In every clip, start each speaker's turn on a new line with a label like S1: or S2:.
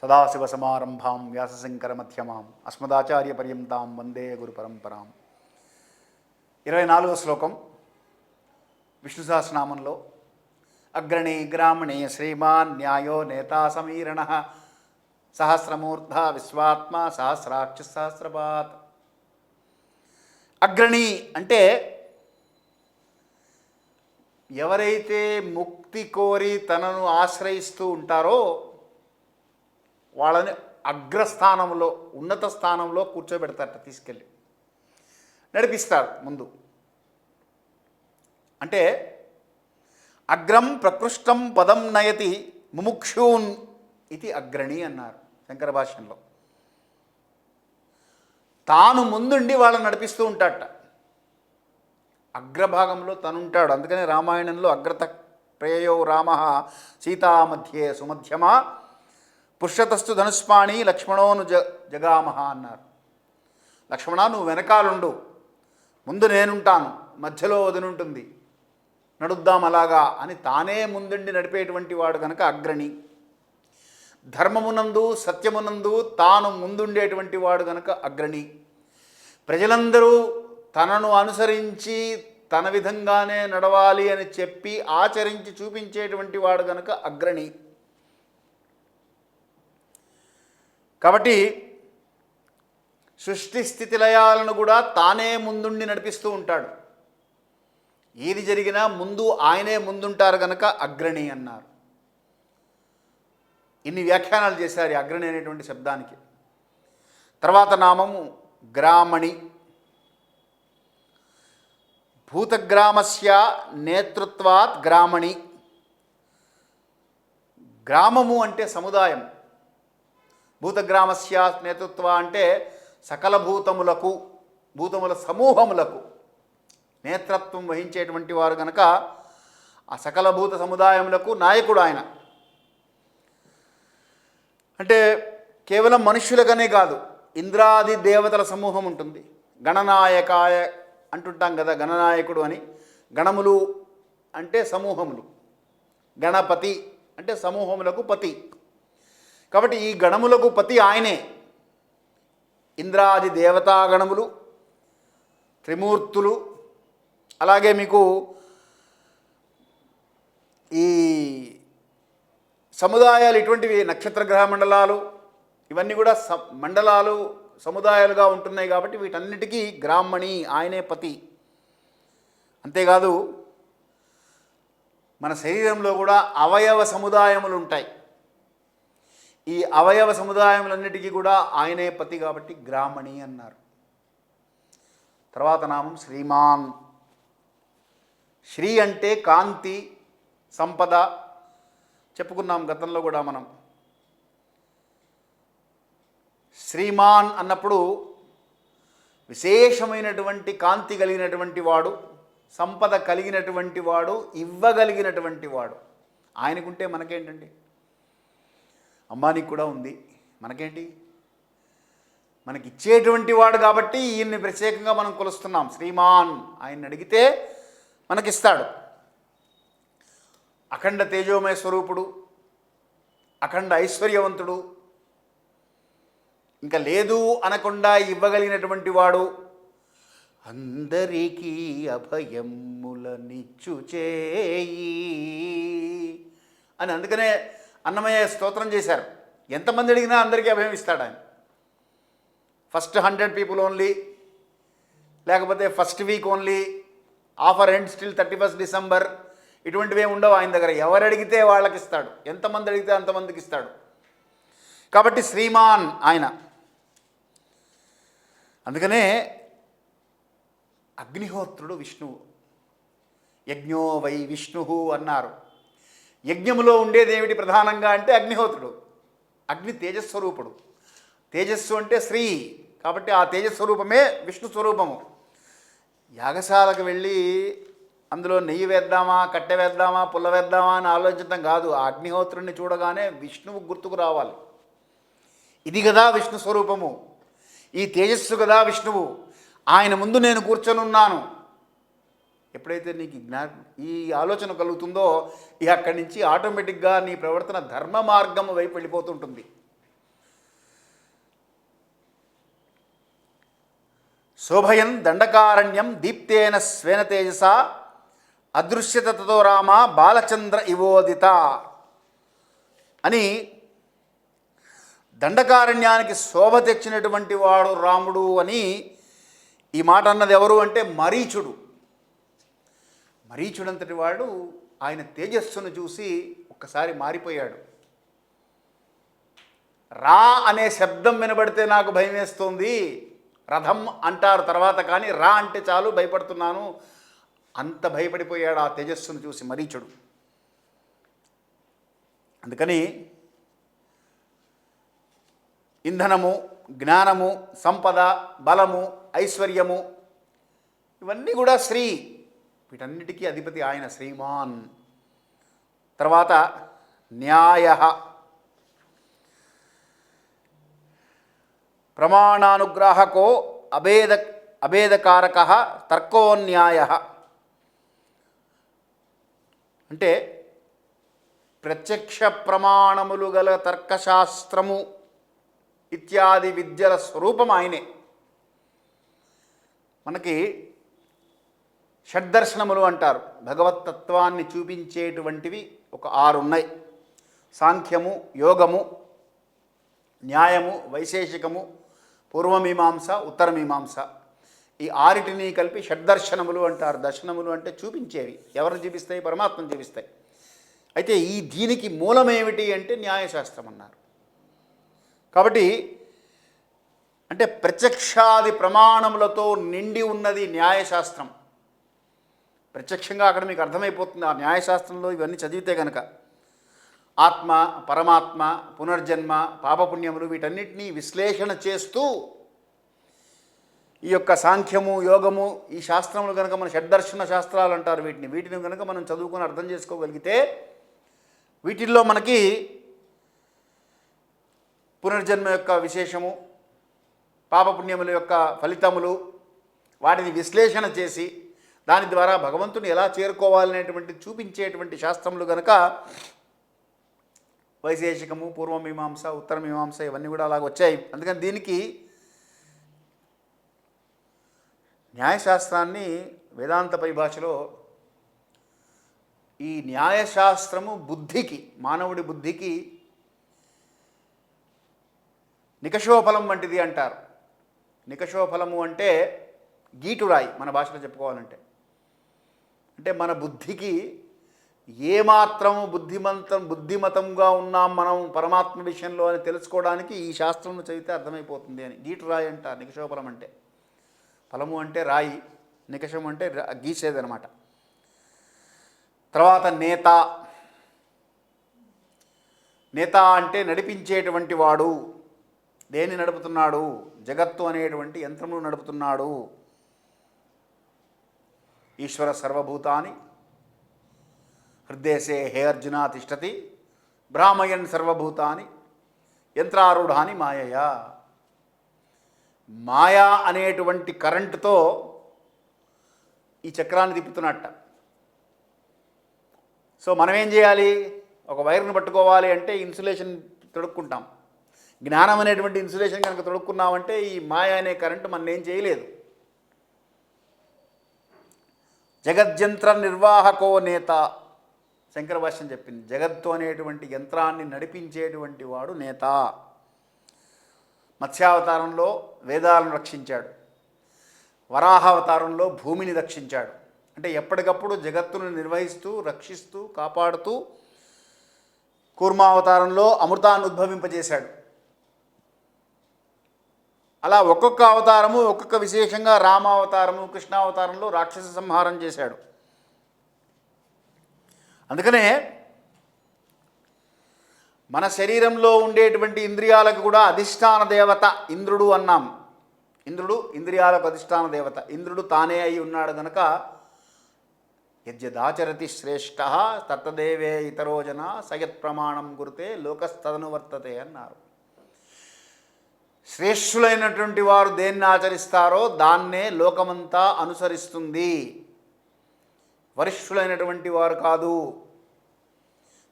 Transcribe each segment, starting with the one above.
S1: సదాశివసమారంభాం వ్యాసశంకరమధ్యమాం అస్మదాచార్యపర్యంతాం వందే గురుపరంపరాం. 24వ శ్లోకం విష్ణు సహస్రనామంలో అగ్రణీ గ్రామణే శ్రీమాన్ న్యాయో నేతా సమీరణ సహస్రమూర్ధ విశ్వాత్మ సహస్రాక్ష సహస్రపాత్. అగ్రణీ అంటే ఎవరైతే ముక్తి కోరి తనను ఆశ్రయిస్తూ ఉంటారో వాళ్ళని అగ్రస్థానంలో ఉన్నత స్థానంలో కూర్చోబెడతారట, తీసుకెళ్ళి నడిపిస్తారు ముందు. అంటే అగ్రం ప్రకృష్టం పదం నయతి ముముక్షూన్ ఇది అగ్రణి అన్నారు శంకర భాష్యంలో. తాను ముందుండి వాళ్ళని నడిపిస్తూ ఉంటాడట, అగ్రభాగంలో తనుంటాడు. అందుకనే రామాయణంలో అగ్రత ప్రేయో రామ సీతా మధ్యే సుమధ్యమా పుష్యతస్తు ధనుష్పాణి లక్ష్మణోను జగామహ అన్నారు. లక్ష్మణ, నువ్వు వెనకాలుండు, ముందు నేనుంటాను, మధ్యలో వదినుంటుంది, నడుద్దాం అలాగా అని తానే ముందుండి నడిపేటువంటి వాడు కనుక అగ్రణి. ధర్మమునందు సత్యమునందు తాను ముందుండేటువంటి వాడు కనుక అగ్రణి. ప్రజలందరూ తనను అనుసరించి తన విధంగానే నడవాలి అని చెప్పి ఆచరించి చూపించేటువంటి వాడు కనుక అగ్రణి. కాబట్టి సృష్టి స్థితి లయాలను కూడా తానే ముందుండి నడిపిస్తూ ఉంటాడు. ఏది జరిగినా ముందు ఆయనే ముందుంటారు కనుక అగ్రణి అన్నారు. ఇన్ని వ్యాఖ్యానాలు చేశారు అగ్రణి అనేటువంటి శబ్దానికి. తర్వాత నామము గ్రామణి. భూతగ్రామస్య నేతృత్వాత్ గ్రామణి. గ్రామము అంటే సముదాయం. భూతగ్రామస్య నేతృత్వ అంటే సకల భూతములకు, భూతముల సమూహములకు నేతృత్వం వహించేటువంటి వారు కనుక ఆ సకల భూత సముదాయములకు నాయకుడు ఆయన. అంటే కేవలం మనుష్యులకనే కాదు, ఇంద్రాది దేవతల సమూహం ఉంటుంది. గణనాయకాయ అంటుంటాం కదా, గణనాయకుడు అని. గణములు అంటే సమూహములు, గణపతి అంటే సమూహములకు పతి. కాబట్టి ఈ గణములకు పతి ఆయనే. ఇంద్రాది దేవతాగణములు, త్రిమూర్తులు, అలాగే మీకు ఈ సముదాయాలు ఇటువంటివి నక్షత్ర గ్రహ మండలాలు, ఇవన్నీ కూడా మండలాలు సముదాయాలుగా ఉంటున్నాయి. కాబట్టి వీటన్నిటికీ గ్రామణి ఆయనే పతి. అంతేకాదు మన శరీరంలో కూడా అవయవ సముదాయములు ఉంటాయి. ఈ అవయవ సముదాయములన్నిటికీ కూడా ఆయనే పతి కాబట్టి గ్రామణి అన్నారు. తర్వాత నామం శ్రీమాన్. శ్రీ అంటే కాంతి, సంపద చెప్పుకున్నాం గతంలో కూడా మనం. శ్రీమాన్ అన్నప్పుడు విశేషమైనటువంటి కాంతి కలిగినటువంటి వాడు, సంపద కలిగినటువంటి వాడు, ఇవ్వగలిగినటువంటి వాడు. ఆయనకుంటే మనకేంటండి? అంబానీకి కూడా ఉంది, మనకేంటి? మనకిచ్చేటువంటి వాడు కాబట్టి ఈయన్ని ప్రత్యేకంగా మనం కొలుస్తున్నాం. శ్రీమాన్, ఆయన్ని అడిగితే మనకిస్తాడు. అఖండ తేజోమయ స్వరూపుడు, అఖండ ఐశ్వర్యవంతుడు, ఇంకా లేదు అనకుండా ఇవ్వగలిగినటువంటి వాడు, అందరికీ అభయములనిచ్చు చేయి అని. అందుకనే అన్నమయ్య స్తోత్రం చేశారు. ఎంతమంది అడిగినా అందరికీ అభయం ఇస్తాడు ఆయన. ఫస్ట్ 100 పీపుల్ ఓన్లీ, లేకపోతే first week only, offer end still 31 December, ఇటువంటివి ఏమి ఉండవు ఆయన దగ్గర. ఎవరు అడిగితే వాళ్ళకి ఇస్తాడు, ఎంతమంది అడిగితే అంతమందికి ఇస్తాడు. కాబట్టి శ్రీమాన్ ఆయన. అందుకనే అగ్నిహోత్రుడు విష్ణువు. యజ్ఞో వై విష్ణు అన్నారు. యజ్ఞములో ఉండేది ఏమిటి ప్రధానంగా అంటే అగ్నిహోత్రుడు. అగ్ని తేజస్వరూపుడు. తేజస్సు అంటే శ్రీ, కాబట్టి ఆ తేజస్వరూపమే విష్ణు స్వరూపము. యాగశాలకు వెళ్ళి అందులో నెయ్యి వేద్దామా, కట్టె వేద్దామా, పుల్ల వేద్దామా అని ఆలోచించడం కాదు. ఆ అగ్నిహోత్రుడిని చూడగానే విష్ణువు గుర్తుకు రావాలి. ఇది కదా విష్ణు స్వరూపము, ఈ తేజస్సు కదా విష్ణువు. ఆయన ముందు నేను కూర్చొనున్నాను. ఎప్పుడైతే నీకు ఈ ఆలోచన కలుగుతుందో ఇక అక్కడి నుంచి ఆటోమేటిక్గా నీ ప్రవర్తన ధర్మ మార్గం వైపు వెళ్ళిపోతుంటుంది. శోభయన్ దండకారణ్యం దీప్తేన స్వేన తేజస అదృశ్యత తతో రామ బాలచంద్ర ఇవోదిత అని దండకారణ్యానికి శోభ తెచ్చినటువంటి వాడు రాముడు అని ఈ మాట అన్నది ఎవరు అంటే మరీచుడు. మరీచుడంతటి వాడు ఆయన తేజస్సును చూసి ఒక్కసారి మారిపోయాడు. రా అనే శబ్దం వినబడితే నాకు భయం వేస్తుంది, రథం అంటారు తర్వాత, కానీ రా అంటే చాలు భయపడుతున్నాను, అంత భయపడిపోయాడు ఆ తేజస్సును చూసి మరీచుడు. అందుకని ఇంధనము, జ్ఞానము, సంపద, బలము, ఐశ్వర్యము ఇవన్నీ కూడా శ్రీ, వీటన్నిటికీ అధిపతి ఆయన శ్రీమాన్. తర్వాత న్యాయ, ప్రమాణానుగ్రాహకో అభేదకారక తర్కోన్యాయ అంటే ప్రత్యక్ష ప్రమాణములు గల తర్కశాస్త్రము ఇత్యాది విద్యల స్వరూపం ఆయనే. మనకి షడ్దర్శనములు అంటారు, భగవత్తత్వాన్ని చూపించేటువంటివి ఒక 6 ఉన్నాయి. సాంఖ్యము, యోగము, న్యాయము, వైశేషికము, పూర్వమీమాంస, ఉత్తరమీమాంస. ఈ 6టిని కలిపి షడ్దర్శనములు అంటారు. దర్శనములు అంటే చూపించేవి. ఎవరిని చూపిస్తాయి? పరమాత్మను చూపిస్తాయి. అయితే దీనికి మూలమేమిటి అంటే న్యాయశాస్త్రం అన్నారు. కాబట్టి అంటే ప్రత్యక్షాది ప్రమాణములతో నిండి ఉన్నది న్యాయశాస్త్రం. ప్రత్యక్షంగా అక్కడ మీకు అర్థమైపోతుంది ఆ న్యాయశాస్త్రంలో ఇవన్నీ చదివితే కనుక. ఆత్మ, పరమాత్మ, పునర్జన్మ, పాపపుణ్యములు వీటన్నిటినీ విశ్లేషణ చేస్తూ ఈ యొక్క సాంఖ్యము, యోగము, ఈ శాస్త్రములు కనుక మన షడ్దర్శన శాస్త్రాలు అంటారు వీటిని కనుక మనం చదువుకొని అర్థం చేసుకోగలిగితే వీటిల్లో మనకి పునర్జన్మ యొక్క విశేషము, పాపపుణ్యముల యొక్క ఫలితములు, వాటిని విశ్లేషణ చేసి దాని ద్వారా భగవంతుని ఎలా చేరుకోవాలనేటువంటి చూపించేటువంటి శాస్త్రములు కనుక వైశేషికము, పూర్వమీమాంస, ఉత్తరమీమాంస ఇవన్నీ కూడా అలాగ వచ్చాయి. అందుకని దీనికి న్యాయశాస్త్రాన్ని వేదాంత పరిభాషలో ఈ న్యాయశాస్త్రము బుద్ధికి, మానవుడి బుద్ధికి నికషోఫలం వంటిది అంటారు. నికషోఫలము అంటే గీటురాయి మన భాషలో చెప్పుకోవాలంటే. అంటే మన బుద్ధికి ఏమాత్రము బుద్ధిమతంగా ఉన్నాం మనం పరమాత్మ విషయంలో అని తెలుసుకోవడానికి ఈ శాస్త్రంను చదివితే అర్థమైపోతుంది అని. గీటురాయి అంటారు నికషోఫలం అంటే. ఫలము అంటే రాయి, నికషం అంటే గీసేదనమాట. తర్వాత నేత. నేత అంటే నడిపించేటువంటి వాడు. దేన్ని నడుపుతున్నాడు? జగత్తు అనేటువంటి యంత్రమును నడుపుతున్నాడు. ఈశ్వర సర్వభూతాని హృదయసే హే అర్జున తిష్టతి భ్రామయన్ సర్వభూతాని యంత్రారూఢాని మాయయా. మాయా అనేటువంటి కరెంటుతో ఈ చక్రాన్ని తిప్పుతున్నట్ట. సో మనం ఏం చేయాలి? ఒక వైర్ను పట్టుకోవాలి అంటే ఇన్సులేషన్ తొడుక్కుంటాం. జ్ఞానం అనేటువంటి ఇన్సులేషన్ కనుక తొడుక్కున్నామంటే ఈ మాయ అనే కరెంటు మన ఏం చేయలేదు. జగజ్యంత్ర నిర్వాహకో నేత శంకర భాష్యం చెప్పింది. జగత్తు అనేటువంటి యంత్రాన్ని నడిపించేటువంటి వాడు నేత. మత్స్యావతారంలో వేదాలను రక్షించాడు, వరాహావతారంలో భూమిని రక్షించాడు. అంటే ఎప్పటికప్పుడు జగత్తును నిర్వహిస్తూ, రక్షిస్తూ, కాపాడుతూ కూర్మావతారంలో అమృతాన్ని ఉద్భవింపజేశాడు. అలా ఒక్కొక్క అవతారము ఒక్కొక్క విశేషంగా రామావతారము, కృష్ణావతారంలో రాక్షస సంహారం చేశాడు. అందుకనే మన శరీరంలో ఉండేటువంటి ఇంద్రియాలకు కూడా అధిష్టాన దేవత ఇంద్రుడు అన్నాం. ఇంద్రుడు ఇంద్రియాలకు అధిష్టాన దేవత. ఇంద్రుడు తానే అయి ఉన్నాడు కనుక యజ్జదాచరతి శ్రేష్ఠ తత్తదేవే ఇతరో జన సయత్ ప్రమాణం గురుతే లోకస్తదను వర్తతే అన్నారు. శ్రేష్ఠులైనటువంటి వారు దేన్ని ఆచరిస్తారో దాన్నే లోకమంతా అనుసరిస్తుంది. వరిష్ఠులైనటువంటి వారు కాదు.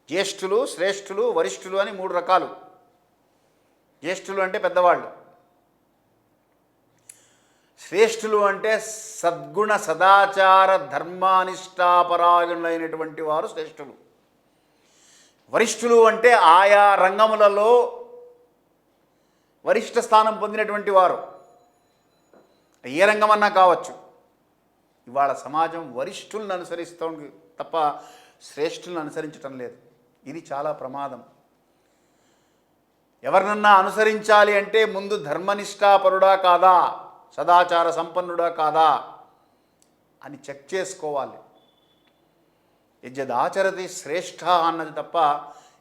S1: జ్యేష్ఠులు, శ్రేష్ఠులు, వరిష్ఠులు అని 3 రకాలు. జ్యేష్ఠులు అంటే పెద్దవాళ్ళు, శ్రేష్ఠులు అంటే సద్గుణ సదాచార ధర్మానిష్టాపరాయణులైనటువంటి వారు శ్రేష్ఠులు. వరిష్ఠులు అంటే ఆయా రంగములలో వరిష్ఠ స్థానం పొందినటువంటి వారు. ఏ రంగమన్నా కావచ్చు. ఇవాళ సమాజం వరిష్ఠులను అనుసరిస్తోంది తప్ప శ్రేష్ఠులను అనుసరించటం లేదు. ఇది చాలా ప్రమాదం. ఎవరినన్నా అనుసరించాలి అంటే ముందు ధర్మనిష్టాపరుడా కాదా, సదాచార సంపన్నుడా కాదా అని చెక్ చేసుకోవాలి. యజ్జదాచరతి శ్రేష్ఠ అన్నది తప్ప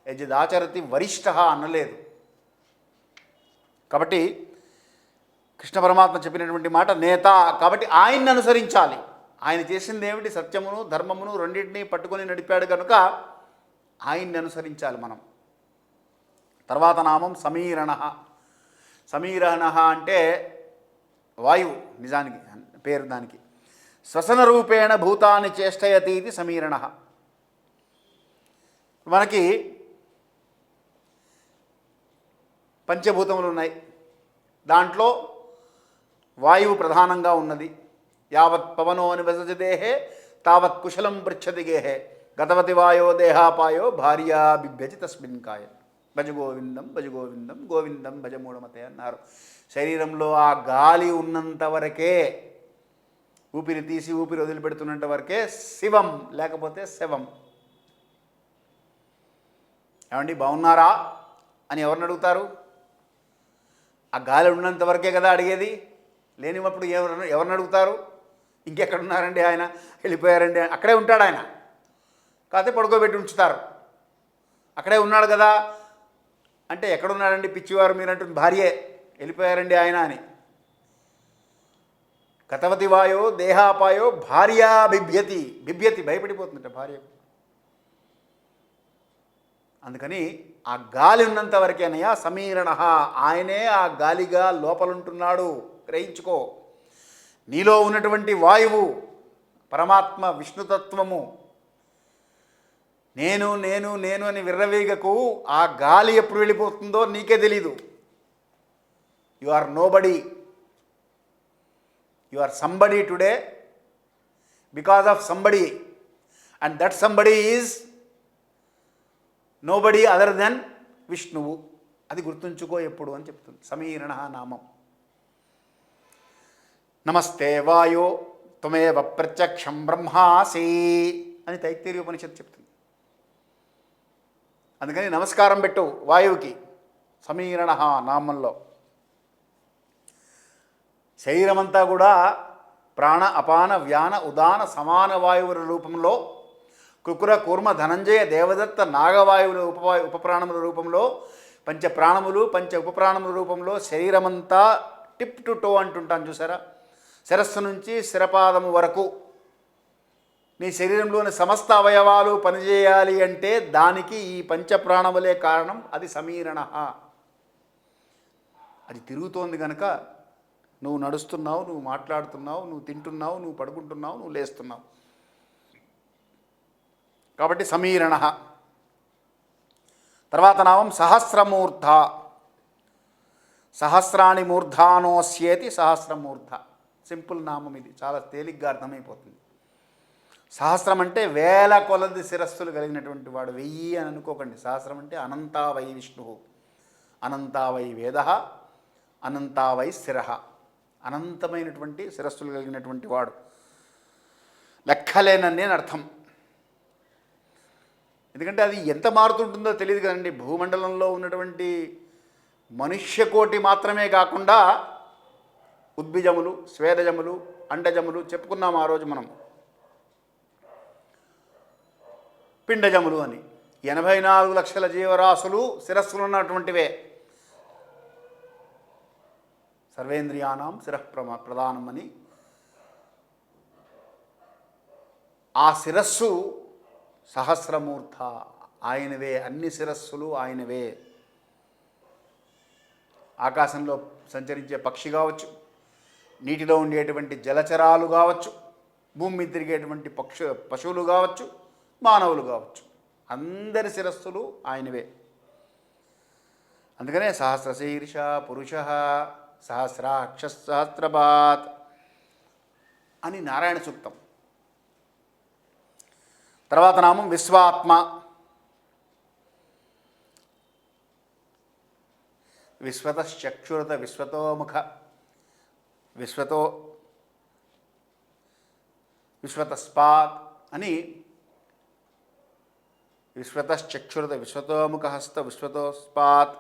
S1: యజ్జదాచరతి వరిష్ఠ అనలేదు. కాబట్టి కృష్ణ పరమాత్మ చెప్పినటువంటి మాట నేత. కాబట్టి ఆయన్ని అనుసరించాలి. ఆయన చేసింది ఏమిటి? సత్యమును ధర్మమును రెండింటినీ పట్టుకొని నడిపాడు కనుక ఆయన్ని అనుసరించాలి మనం. తర్వాత నామం సమీరణ. సమీరణ అంటే వాయువు, నిజానికి పేరు దానికి. శ్వసన రూపేణ భూతాన్ని చేష్టయతి ఇది సమీరణ. మనకి పంచభూతములు ఉన్నాయి. దాంట్లో వాయువు ప్రధానంగా ఉన్నది. యావత్ పవనో నివసతి దేహే తావత్ కుశలం పృచ్చతి గేహే గతవతి వాయో దేహాపాయో భార్యా బిభ్యతి తస్మిన్ కాయ. భజ గోవిందం భజ గోవిందం గోవిందం భజ మూఢమతే అన్నారు. శరీరంలో ఆ గాలి ఉన్నంత వరకే, ఊపిరి తీసి ఊపిరి వదిలిపెడుతున్నంత వరకే శివం, లేకపోతే శవం. ఏమండి బాగున్నారా అని ఎవరిని అడుగుతారు? ఆ గాలి ఉన్నంత వరకే కదా అడిగేది. లేనివప్పుడు ఎవరిని అడుగుతారు? ఇంకెక్కడున్నారండి ఆయన, వెళ్ళిపోయారండి, అక్కడే ఉంటాడు ఆయన, కాకపోతే పడుకోబెట్టి ఉంచుతారు. అక్కడే ఉన్నాడు కదా అంటే ఎక్కడున్నాడండి పిచ్చివారు మీరు అంటుంది భార్యే, వెళ్ళిపోయారండి ఆయన అని. గతవతి వాయో దేహాపాయో భార్యా బిభ్యతి. బిభ్యతి భయపడిపోతుందట భార్యకు. అందుకని ఆ గాలి ఉన్నంత వరకేనయ్యా సమీరణ. ఆయనే ఆ గాలిగా లోపలుంటున్నాడు, గ్రహించుకో. నీలో ఉన్నటువంటి వాయువు పరమాత్మ విష్ణుతత్వము. నేను నేను నేను అని విర్రవీగకు. ఆ గాలి ఎప్పుడు వెళ్ళిపోతుందో నీకే తెలీదు. You are nobody. You are somebody today because of somebody, and that somebody is nobody other then Vishnu. అది గుర్తుంచుకో ఎప్పుడు అని చెప్తుంది సమీరణ నామం. నమస్తే వాయో త్వమేవ ప్రత్యక్షం బ్రహ్మాసి అని తైత్తరీయ ఉపనిషత్తు చెప్తుంది. అందుకని నమస్కారం పెట్టు వాయువుకి సమీరణ నామంలో. శరీరమంతా కూడా ప్రాణ అపాన వ్యాన ఉదాన సమాన వాయువుల రూపంలో, కుకుర కూర్మ ధనంజయ దేవదత్త నాగవాయువుల ఉపప్రాణముల రూపంలో, పంచ ప్రాణములు పంచ ఉపప్రాణముల రూపంలో శరీరమంతా టిప్ టు టో అంటుంటాను చూసారా. శిరస్సు నుంచి శిరపాదము వరకు నీ శరీరంలోని సమస్త అవయవాలు పనిచేయాలి అంటే దానికి ఈ పంచప్రాణములే కారణం. అది సమీరణ. అది తిరుగుతోంది కనుక నువ్వు నడుస్తున్నావు, నువ్వు మాట్లాడుతున్నావు, నువ్వు తింటున్నావు, నువ్వు పడుకుంటున్నావు, నువ్వు లేస్తున్నావు. కాబట్టి సమీరణ. తర్వాత నామం సహస్రమూర్ధ. సహస్రాణి మూర్ధానోస్యేతి సహస్రమూర్ధ. సింపుల్ నామం ఇది, చాలా తేలిగ్గా అర్థమైపోతుంది. సహస్రం అంటే వేల కొలది శిరస్సులు కలిగినటువంటి వాడు. 1000 అని అనుకోకండి. సహస్రం అంటే అనంతావై విష్ణు, అనంతావై వేద, అనంతావై శిర. అనంతమైనటువంటి శిరస్సులు కలిగినటువంటి వాడు, లెక్కలేనని అర్థం. ఎందుకంటే అది ఎంత మారుతుంటుందో తెలియదు కదండి. భూమండలంలో ఉన్నటువంటి మనుష్యకోటి మాత్రమే కాకుండా ఉద్భిజములు, స్వేదజములు, అండజములు చెప్పుకున్నాం ఆ రోజు మనం. పిండజములు అని 84 లక్షల జీవరాశులు శిరస్సులు ఉన్నటువంటివే. సర్వేంద్రియానాం శిరః ప్రధానం అని. ఆ శిరస్సు సహస్రమూర్ధ, ఆయనవే. అన్ని శిరస్సులు ఆయనవే. ఆకాశంలో సంచరించే పక్షి కావచ్చు, నీటిలో ఉండేటువంటి జలచరాలు కావచ్చు, భూమి మీద తిరిగేటువంటి పశువులు కావచ్చు, మానవులు కావచ్చు, అందరి శిరస్సులు ఆయనవే. అందుకనే సహస్రశీర్ష పురుష సహస్రాక్ష సహస్రపాత్ అని నారాయణ సూక్తం. తర్వాత నామం విశ్వాత్మ. విశ్వతశ్చక్షురత విశ్వతోముఖ విశ్వతస్పాత్ అని విశ్వతశ్చక్షురత విశ్వతోముఖహస్త విశ్వతోస్పాత్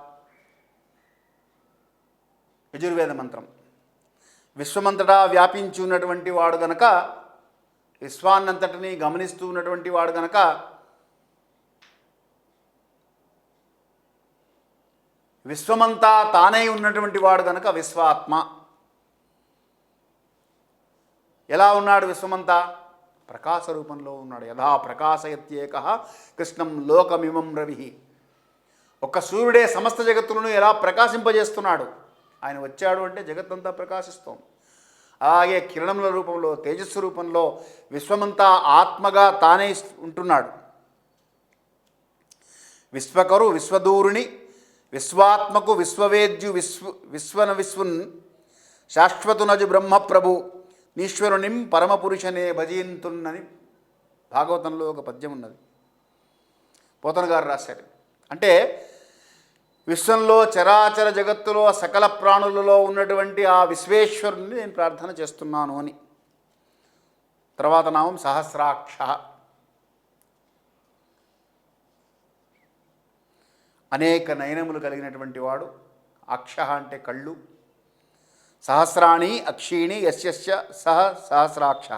S1: యజుర్వేద మంత్రం. విశ్వమంతటా వ్యాపించి ఉన్నటువంటి వాడు గనక, విశ్వాన్నంతటినీ గమనిస్తూ ఉన్నటువంటి వాడు గనక విశ్వమంతా తానే ఉన్నటువంటి వాడు గనక విశ్వాత్మ. ఎలా ఉన్నాడు విశ్వమంతా? ప్రకాశ రూపంలో ఉన్నాడు. యథా ప్రకాశయత్యేక కృష్ణం లోకమిమం రవి. ఒక్క సూర్యుడే సమస్త జగత్తులను ఎలా ప్రకాశింపజేస్తున్నాడు. ఆయన వచ్చాడు అంటే జగత్తంతా ప్రకాశిస్తోంది. అలాగే కిరణముల రూపంలో, తేజస్సు రూపంలో విశ్వమంతా ఆత్మగా తానే ఉంటున్నాడు. విశ్వకరు విశ్వదూరుని విశ్వాత్మకు విశ్వవేద్యు విశ్వన్ శాశ్వతునజు బ్రహ్మప్రభు నీశ్వరునిం పరమపురుషనే భజయింతున్నని భాగవతంలో ఒక పద్యం ఉన్నది. పోతన గారు రాశారు. అంటే విశ్వంలో చరాచర జగత్తులో సకల ప్రాణులలో ఉన్నటువంటి ఆ విశ్వేశ్వరుని నేను ప్రార్థన చేస్తున్నాను అని. తర్వాత నామం సహస్రాక్ష. అనేక నయనములు కలిగినటువంటి వాడు. అక్ష అంటే కళ్ళు. సహస్రాణి అక్షీణి యస్య సహ సహస్రాక్ష.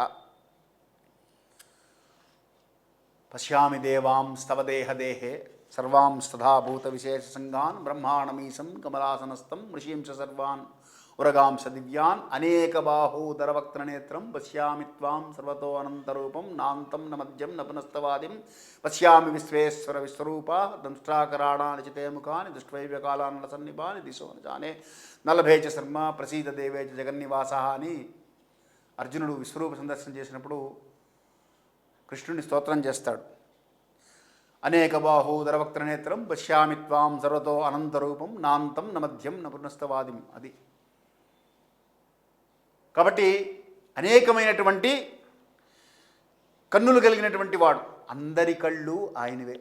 S1: పశ్యామి దేవాంస్తవ దేహదేహే సర్వాంస్తథా భూత విశేష సంగాన్ బ్రహ్మాణమీశం కమలాసనస్థం ఋషీంస సర్వాన్ ఉరగాంస దివ్యాన్ అనేక బాహూదరవక్త్రనేత్రం పశ్యామి త్వాం సర్వతో అనంతరూపం నాంతం న మధ్యం న పునస్తవాదిం పశ్యామి విశ్వేశ్వర విశ్వరూప దంష్ట్రాకరాణాని చితే ముఖాని దృష్ట్వైవ్య కాలాన్న సన్నిభాని దిశో జానే నలభేచ శర్మ ప్రసీద దేవేచ జగన్నివాస అని అర్జునుడు విశ్వరూప సందర్శనం చేసినప్పుడు కృష్ణుని స్తోత్రం చేస్తాడు. అనేక బాహూదరవక్త్రనేత్రం పశ్యామి త్వాం సర్వతో అనంతరూపం నాంతం న మధ్యం న పునస్తవాదిం. అది కాబట్టి అనేకమైనటువంటి కన్నులు కలిగినటువంటి వాడు. అందరి కళ్ళు ఆయనవే.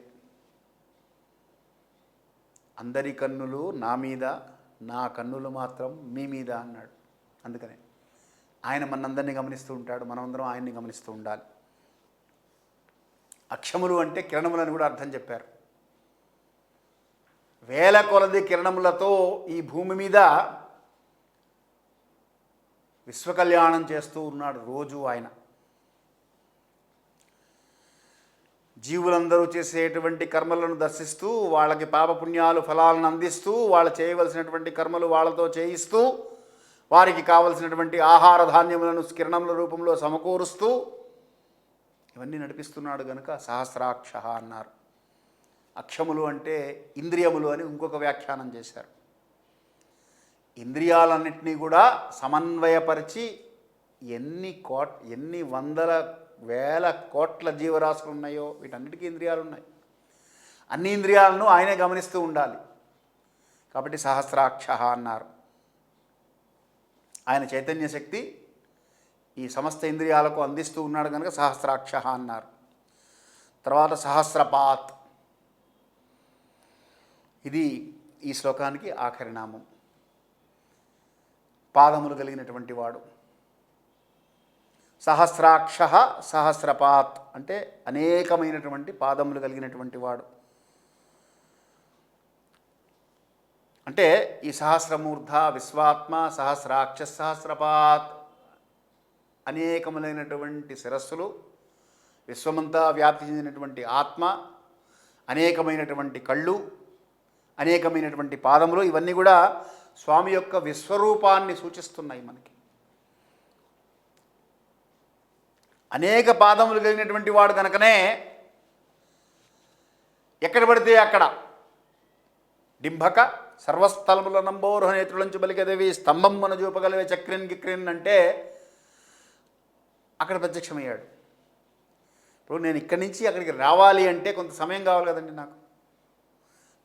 S1: అందరి కన్నులు నా మీద, నా కన్నులు మాత్రం మీ మీద అన్నాడు. అందుకనే ఆయన మనందరినీ గమనిస్తూ ఉంటాడు, మనమందరం ఆయన్ని గమనిస్తూ ఉండాలి. అక్షములు అంటే కిరణములని కూడా అర్థం చెప్పారు. వేల కొలది కిరణములతో ఈ భూమి మీద విశ్వకళ్యాణం చేస్తూ ఉన్నాడు రోజు ఆయన. జీవులందరూ చేసేటువంటి కర్మలను దర్శిస్తూ వాళ్ళకి పాపపుణ్యాలు ఫలాలను అందిస్తూ వాళ్ళు చేయవలసినటువంటి కర్మలు వాళ్ళతో చేయిస్తూ వారికి కావలసినటువంటి ఆహార ధాన్యములను కిరణముల రూపంలో సమకూరుస్తూ ఇవన్నీ నడిపిస్తున్నాడు గనుక సహస్రాక్ష అన్నారు. అక్షములు అంటే ఇంద్రియములు అని ఇంకొక వ్యాఖ్యానం చేశారు. ఇంద్రియాలన్నింటినీ కూడా సమన్వయపరిచి ఎన్ని వందల వేల కోట్ల జీవరాశులు ఉన్నాయో వీటన్నిటికీ ఇంద్రియాలు ఉన్నాయి. అన్ని ఇంద్రియాలను ఆయనే గమనిస్తూ ఉండాలి. కాబట్టి సహస్రాక్ష అన్నారు. ఆయన చైతన్య శక్తి ఈ సమస్త ఇంద్రియాలకు అందిస్తూ ఉన్నాడు కనుక సహస్రాక్ష అన్నారు. తర్వాత సహస్రపాత్, ఇది ఈ శ్లోకానికి ఆఖరి నామం. పాదములు కలిగినటువంటి వాడు. సహస్రాక్ష సహస్రపాత్ అంటే అనేకమైనటువంటి పాదములు కలిగినటువంటి వాడు. అంటే ఈ సహస్రమూర్ధ విశ్వాత్మ సహస్రాక్ష సహస్రపాత్ అనేకములైనటువంటి శిరస్సులు, విశ్వమంతా వ్యాప్తి చెందినటువంటి ఆత్మ, అనేకమైనటువంటి కళ్ళు, అనేకమైనటువంటి పాదములు, ఇవన్నీ కూడా స్వామి యొక్క విశ్వరూపాన్ని సూచిస్తున్నాయి మనకి. అనేక పాదములు కలిగినటువంటి వాడు కనుకనే ఎక్కడ పడితే అక్కడ డింభక సర్వస్థలముల నంబోరుహ నేత్రులంచు బలికదేవి స్తంభం మన చూపగలివే చక్రిన్ గిక్రిన్ అంటే అక్కడ ప్రత్యక్షమయ్యాడు. ఇప్పుడు నేను ఇక్కడి నుంచి అక్కడికి రావాలి అంటే కొంత సమయం కావాలి కదండి.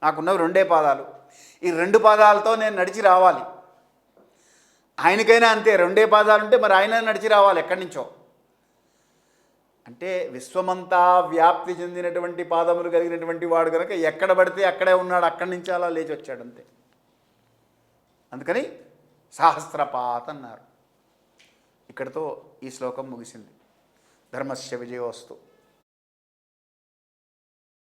S1: నాకున్నవి రెండే పాదాలు. ఈ రెండు పాదాలతో నేను నడిచి రావాలి. ఆయనకైనా అంతే, రెండే పాదాలుంటే మరి ఆయన నడిచి రావాలి ఎక్కడి నుంచో. అంటే విశ్వమంతా వ్యాప్తి చెందినటువంటి పాదములు కలిగినటువంటి వాడు కనుక ఎక్కడ పడితే అక్కడే ఉన్నాడు, అక్కడి నుంచి అలా లేచి వచ్చాడు అంతే. అందుకని సహస్రపాత్ అన్నారు. ఇక్కడితో ఈ శ్లోకం ముగిసింది. ధర్మస్య విజయోస్తు.